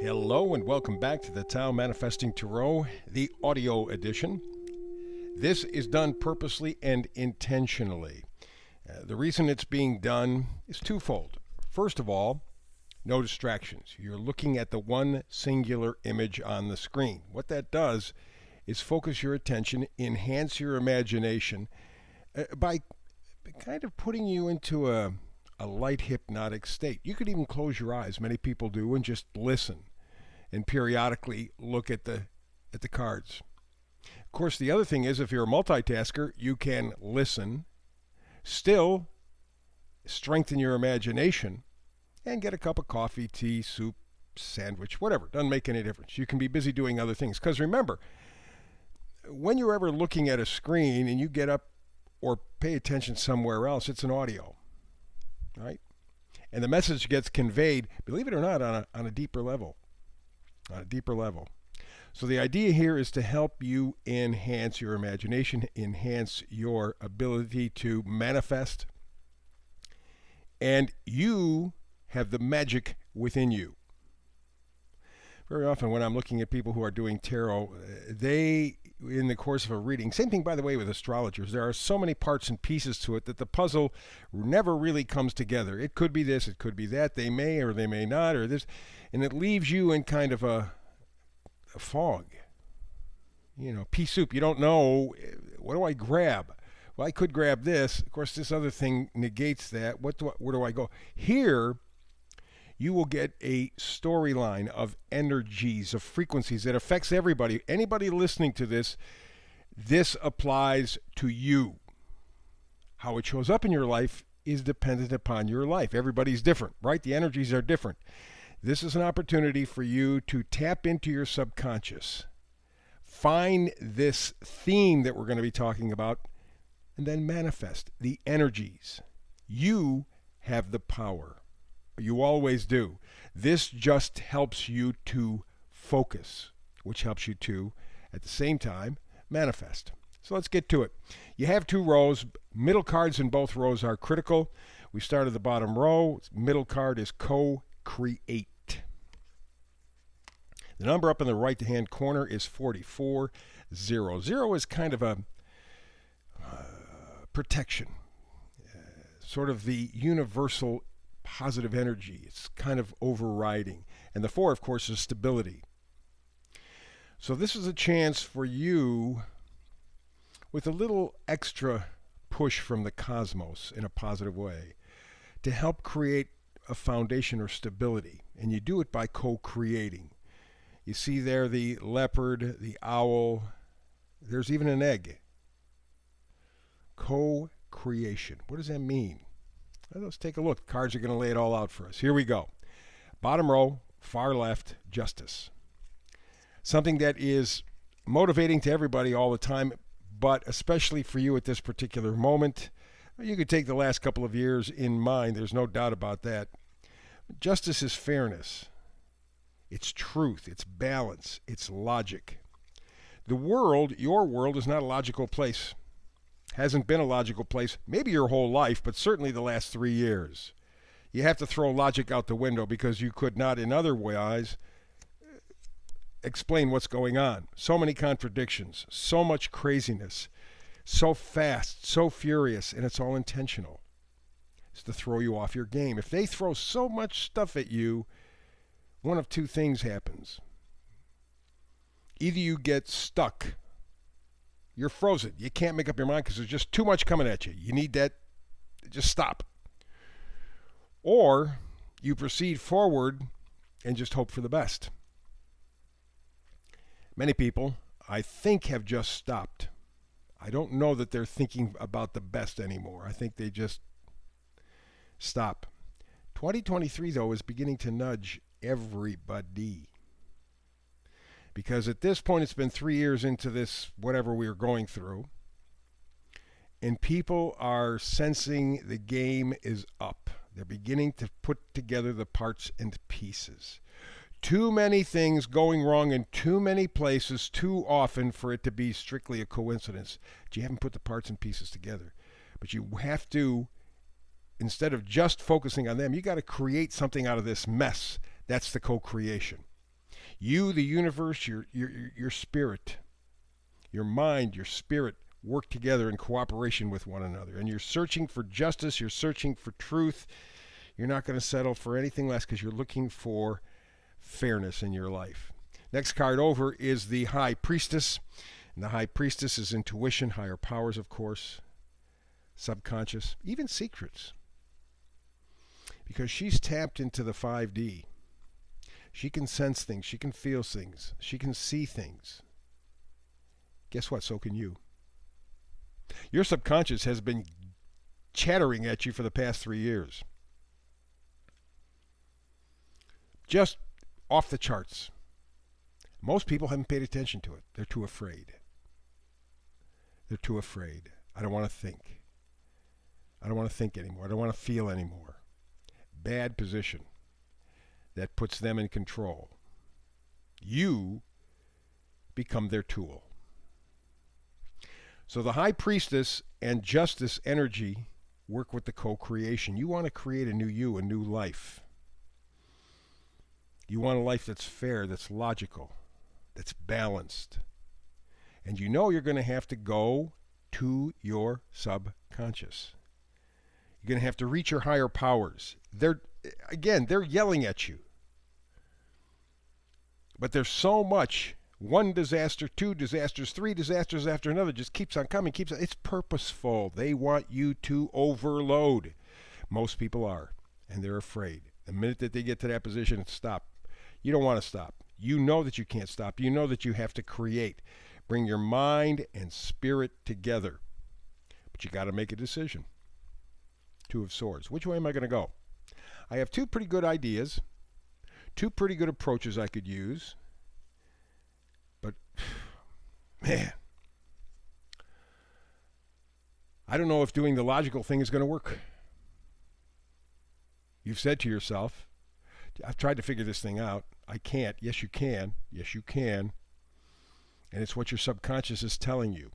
Hello and welcome back to the Tao Manifesting Tarot, the audio edition. This is done purposely and intentionally. The reason it's being done is twofold. First of all, no distractions. You're looking at the one singular image on the screen. What that does is focus your attention, enhance your imagination by kind of putting you into a light hypnotic state. You could even close your eyes, many people do, and just listen and periodically look at the cards. Of course, the other thing is if you're a multitasker, you can listen, still strengthen your imagination, and get a cup of coffee, tea, soup, sandwich, whatever. Doesn't make any difference. You can be busy doing other things. Because remember, when you're ever looking at a screen and you get up or pay attention somewhere else, it's an audio, right? And the message gets conveyed, believe it or not, on a deeper level. On a deeper level. So the idea here is to help you enhance your imagination, enhance your ability to manifest, and you have the magic within you. Very often when I'm looking at people who are doing tarot, they, in the course of a reading, same thing by the way with astrologers, there are so many parts and pieces to it that the puzzle never really comes together. It could be this, it could be that, they may or they may not, or this, and it leaves you in kind of a fog. You know, pea soup, you don't know, what do I grab? Well, I could grab this. Of course, this other thing negates that. Where do I go? Here, you will get a storyline of energies, of frequencies that affects everybody. Anybody listening to this applies to you. How it shows up in your life is dependent upon your life. Everybody's different, right? The energies are different. This is an opportunity for you to tap into your subconscious, find this theme that we're going to be talking about, and then manifest the energies. You have the power. You always do. This just helps you to focus, which helps you to, at the same time, manifest. So let's get to it. You have two rows. Middle cards in both rows are critical. We start at the bottom row. Middle card is co-create. The number up in the right-hand corner is 44. 0 is kind of a protection, sort of the universal positive energy. It's kind of overriding. And the 4, of course, is stability. So this is a chance for you, with a little extra push from the cosmos in a positive way, to help create a foundation or stability. And you do it by co-creating. You see there the leopard, the owl, there's even an egg. Co-creation. What does that mean? Well, let's take a look. Cards are going to lay it all out for us. Here we go. Bottom row, far left, justice. Something that is motivating to everybody all the time, but especially for you at this particular moment. You could take the last couple of years in mind. There's no doubt about that. Justice is fairness. It's truth. It's balance. It's logic. The world, your world, is not a logical place. Hasn't been a logical place, maybe your whole life, but certainly the last 3 years. You have to throw logic out the window because you could not in other ways explain what's going on. So many contradictions, so much craziness, so fast, so furious, and it's all intentional. It's to throw you off your game. If they throw so much stuff at you, one of two things happens. Either you get stuck. You're frozen. You can't make up your mind because there's just too much coming at you. You need that. Just stop. Or you proceed forward and just hope for the best. Many people, I think, have just stopped. I don't know that they're thinking about the best anymore. I think they just stop. 2023, though, is beginning to nudge everybody. Because at this point, it's been 3 years into this, whatever we are going through, and people are sensing the game is up. They're beginning to put together the parts and pieces. Too many things going wrong in too many places too often for it to be strictly a coincidence. But you haven't put the parts and pieces together. But you have to, instead of just focusing on them, you got to create something out of this mess. That's the co-creation. You, the universe, your spirit, your mind, your spirit work together in cooperation with one another. And you're searching for justice, you're searching for truth. You're not going to settle for anything less because you're looking for fairness in your life. Next card over is the High Priestess. And the High Priestess is intuition, higher powers, of course, subconscious, even secrets. Because she's tapped into the 5D. She can sense things, she can feel things, she can see things. Guess what? So can you. Your subconscious has been chattering at you for the past 3 years. Just off the charts. Most people haven't paid attention to it. They're too afraid. They're too afraid. I don't want to think. I don't want to think anymore. I don't want to feel anymore. Bad position. That puts them in control. You become their tool. So the High Priestess and Justice energy work with the co-creation. You want to create a new you, a new life. You want a life that's fair, that's logical, that's balanced. And you know you're going to have to go to your subconscious. You're going to have to reach your higher powers. They're yelling at you. But there's so much, one disaster, two disasters, three disasters after another, just keeps on coming, it's purposeful. They want you to overload. Most people are, and they're afraid. The minute that they get to that position, it's stop. You don't want to stop. You know that you can't stop. You know that you have to create. Bring your mind and spirit together. But you got to make a decision. Two of Swords. Which way am I going to go? I have two pretty good ideas, two pretty good approaches I could use. But, man, I don't know if doing the logical thing is going to work. You've said to yourself, I've tried to figure this thing out. I can't. Yes, you can. Yes, you can. And it's what your subconscious is telling you.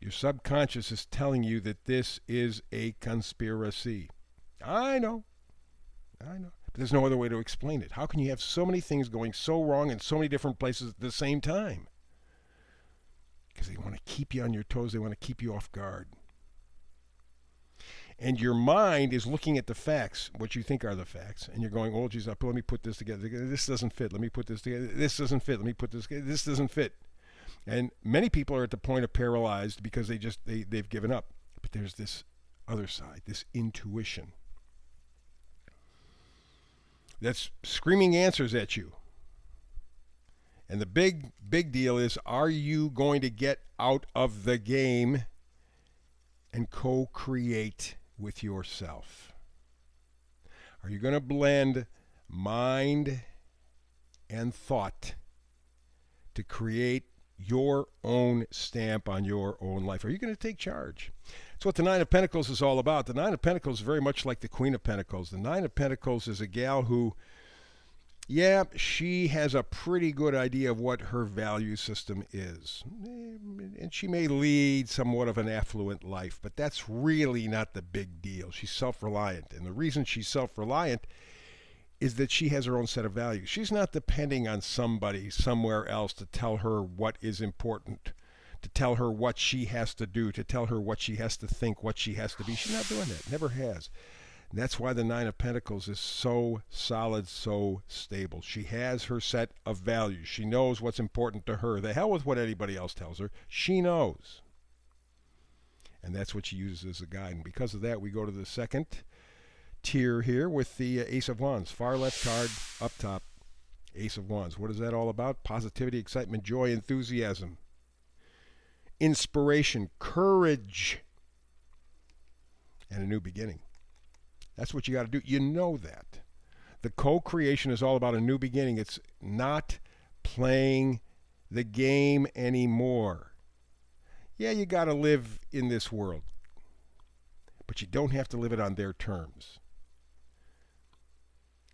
Your subconscious is telling you that this is a conspiracy. I know. But there's no other way to explain it. How can you have so many things going so wrong in so many different places at the same time? Because they want to keep you on your toes. They want to keep you off guard. And your mind is looking at the facts, what you think are the facts, and you're going, oh, geez, let me put this together. This doesn't fit. Let me put this together. This doesn't fit. Let me put this together. This doesn't fit. And many people are at the point of paralyzed because they've given up. But there's this other side, this intuition that's screaming answers at you. And the big deal is, are you going to get out of the game and co-create with yourself? Are you going to blend mind and thought to create your own stamp on your own life? Are you going to take charge? That's what the Nine of Pentacles is all about. The Nine of Pentacles is very much like the Queen of Pentacles. The Nine of Pentacles is a gal who, she has a pretty good idea of what her value system is. And she may lead somewhat of an affluent life, but that's really not the big deal. She's self-reliant. And the reason she's self-reliant is that she has her own set of values. She's not depending on somebody somewhere else to tell her what is important, to tell her what she has to do, to tell her what she has to think, what she has to be. She's not doing that. Never has. And that's why the Nine of Pentacles is so solid, so stable. She has her set of values. She knows what's important to her. The hell with what anybody else tells her. She knows. And that's what she uses as a guide. And because of that, we go to the second tier here with the Ace of Wands. Far left card, up top, Ace of Wands. What is that all about? Positivity, excitement, joy, enthusiasm, inspiration, courage, and a new beginning. That's what you got to do. You know that. The co-creation is all about a new beginning. It's not playing the game anymore. Yeah, you got to live in this world, but you don't have to live it on their terms.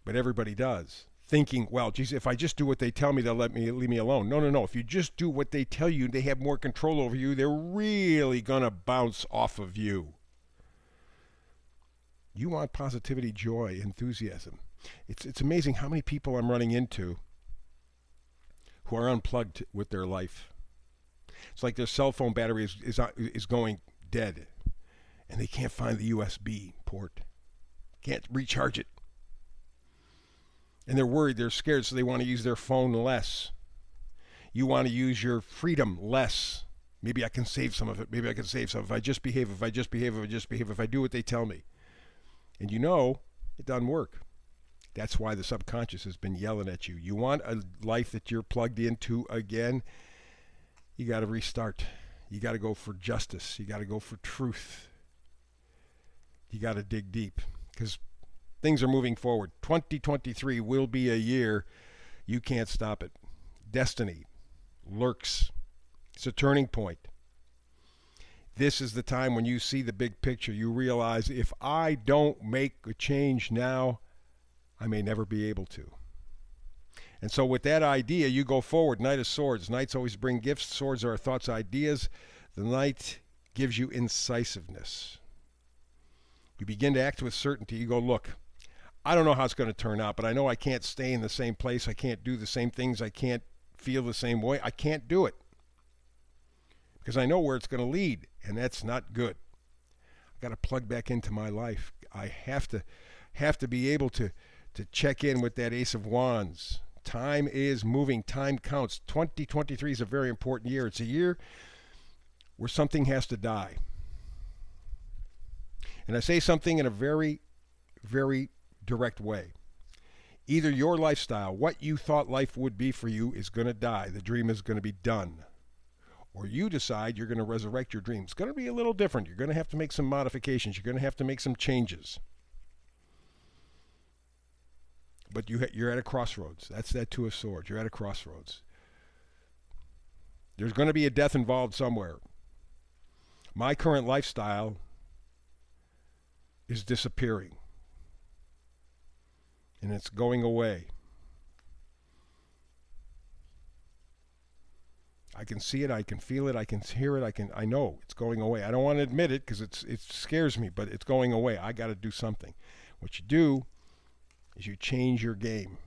But everybody does, thinking, well, geez, if I just do what they tell me, they'll leave me alone. No. If you just do what they tell you, they have more control over you. They're really going to bounce off of you. You want positivity, joy, enthusiasm. It's amazing how many people I'm running into who are unplugged with their life. It's like their cell phone battery is going dead, and they can't find the USB port. Can't recharge it. And they're worried, they're scared, so they want to use their phone less. You want to use your freedom less. Maybe I can save some of it. Maybe I can save some. If I just behave, if I do what they tell me. And you know, it doesn't work. That's why the subconscious has been yelling at you. You want a life that you're plugged into again, you got to restart. You got to go for justice. You got to go for truth. You got to dig deep because things are moving forward. 2023 will be a year you can't stop it. Destiny lurks. It's a turning point. This is the time when you see the big picture. You realize if I don't make a change now, I may never be able to. And so with that idea, you go forward. Knight of Swords. Knights always bring gifts. Swords are our thoughts, ideas. The Knight gives you incisiveness. You begin to act with certainty. You go, look, I don't know how it's going to turn out, but I know I can't stay in the same place. I can't do the same things. I can't feel the same way. I can't do it. Because I know where it's going to lead, and that's not good. I've got to plug back into my life. I have to be able to check in with that Ace of Wands. Time is moving. Time counts. 2023 is a very important year. It's a year where something has to die. And I say something in a very, very direct way. Either your lifestyle, what you thought life would be for you, is going to die. The dream is going to be done. Or you decide you're going to resurrect your dream. It's going to be a little different. You're going to have to make some modifications. You're going to have to make some changes. But you're at a crossroads. That's that Two of Swords. You're at a crossroads. There's going to be a death involved somewhere. My current lifestyle is disappearing. And it's going away. I can see it, I can feel it, I can hear it, I know it's going away. I don't want to admit it because it scares me, but it's going away. I got to do something. What you do is you change your game.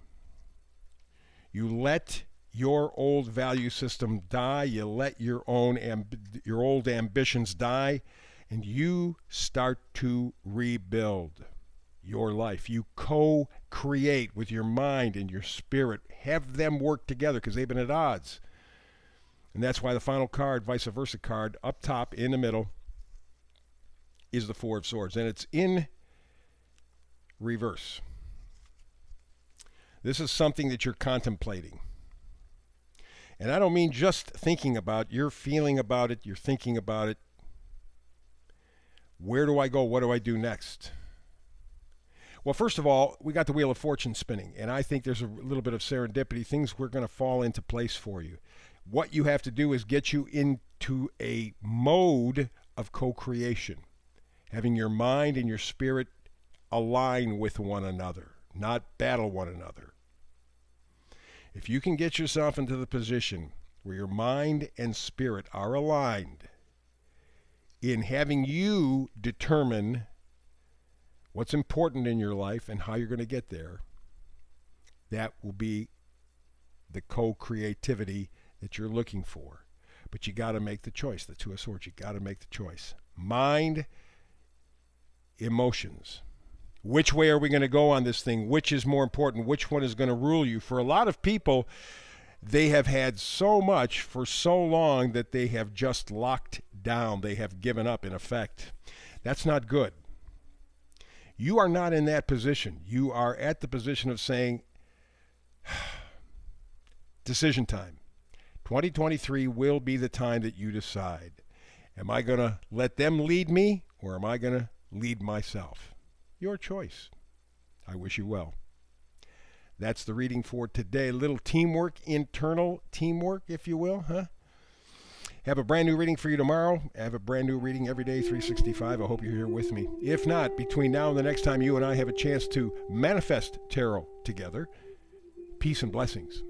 You let your old value system die, you let your old ambitions die, and you start to rebuild your life. You co-create with your mind and your spirit. Have them work together because they've been at odds. And that's why the final card, vice versa card, up top in the middle, is the Four of Swords. And it's in reverse. This is something that you're contemplating. And I don't mean just thinking about, you're feeling about it, you're thinking about it. Where do I go? What do I do next? Well, first of all, we got the Wheel of Fortune spinning, and I think there's a little bit of serendipity. Things were going to fall into place for you. What you have to do is get you into a mode of co-creation, having your mind and your spirit align with one another, not battle one another. If you can get yourself into the position where your mind and spirit are aligned in having you determine what's important in your life and how you're going to get there, that will be the co-creativity that you're looking for. But you got to make the choice. The Two of Swords, you got to make the choice. Mind, emotions. Which way are we going to go on this thing? Which is more important? Which one is going to rule you? For a lot of people, they have had so much for so long that they have just locked down. They have given up, in effect. That's not good. You are not in that position. You are at the position of saying, decision time. 2023 will be the time that you decide. Am I going to let them lead me, or am I going to lead myself? Your choice. I wish you well. That's the reading for today. Little teamwork, internal teamwork, if you will, huh? Have a brand new reading for you tomorrow. Have a brand new reading every day, 365. I hope you're here with me. If not, between now and the next time you and I have a chance to manifest tarot together, peace and blessings.